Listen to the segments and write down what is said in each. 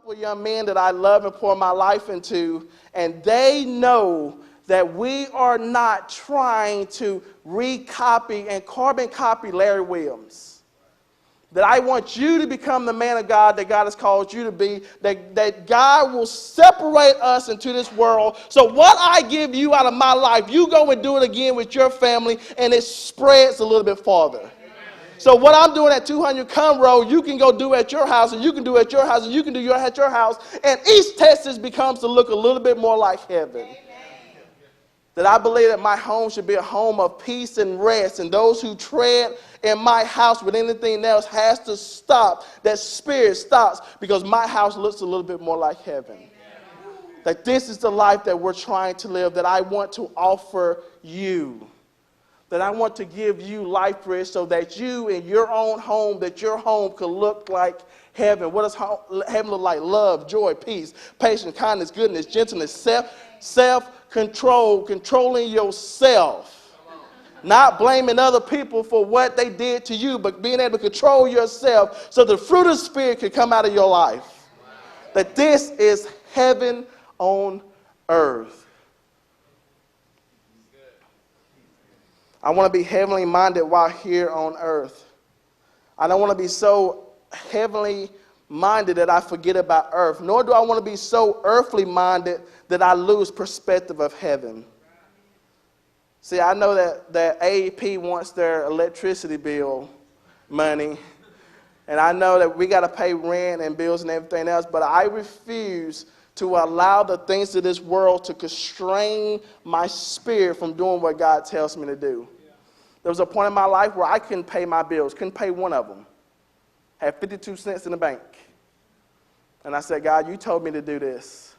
couple of young men that I love and pour my life into, and they know that we are not trying to recopy and carbon copy Larry Williams. That I want you to become the man of God that God has called you to be, that God will separate us into this world. So what I give you out of my life, you go and do it again with your family, and it spreads a little bit farther. So what I'm doing at 200 Conroe, you can go do at your house, and you can do at your house, and you can do at your house, and East Texas becomes to look a little bit more like heaven. Amen. That I believe that my home should be a home of peace and rest, and those who tread in my house with anything else has to stop. That spirit stops, because my house looks a little bit more like heaven. Amen. That this is the life that we're trying to live, that I want to offer you. That I want to give you Life Bridge, so that you in your own home, that your home could look like heaven. What does heaven look like? Love, joy, peace, patience, kindness, goodness, gentleness, self-control, controlling yourself. Not blaming other people for what they did to you, but being able to control yourself so the fruit of the Spirit can come out of your life. That this is heaven on earth. I want to be heavenly minded while here on earth. I don't want to be so heavenly minded that I forget about earth, nor do I want to be so earthly minded that I lose perspective of heaven. See, I know that AEP wants their electricity bill money, and I know that we got to pay rent and bills and everything else, but I refuse to allow the things of this world to constrain my spirit from doing what God tells me to do. There was a point in my life where I couldn't pay my bills, couldn't pay one of them. Had 52 cents in the bank. And I said, God, you told me to do this.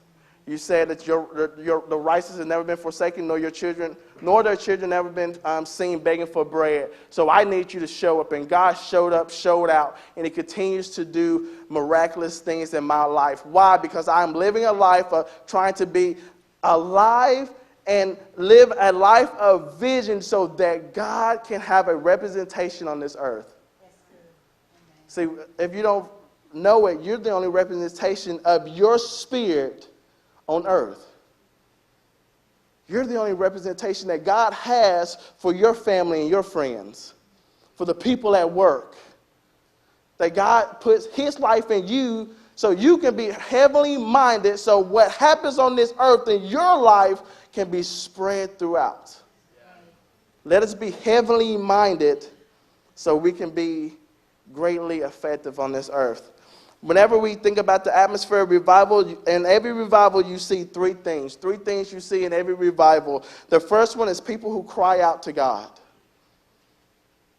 You said that the righteous has never been forsaken, nor your children, nor their children ever been seen begging for bread. So I need you to show up. And God showed up, showed out, and he continues to do miraculous things in my life. Why? Because I'm living a life of trying to be alive and live a life of vision so that God can have a representation on this earth. See, if you don't know it, you're the only representation of your spirit on earth. You're the only representation that God has for your family and your friends, for the people at work. That God puts his life in you so you can be heavenly minded, so what happens on this earth in your life can be spread throughout. Let us be heavenly minded so we can be greatly effective on this earth. Whenever we think about the atmosphere of revival, in every revival you see three things. Three things you see in every revival. The first one is people who cry out to God.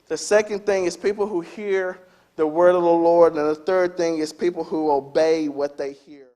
The second thing is people who hear the word of the Lord. And the third thing is people who obey what they hear.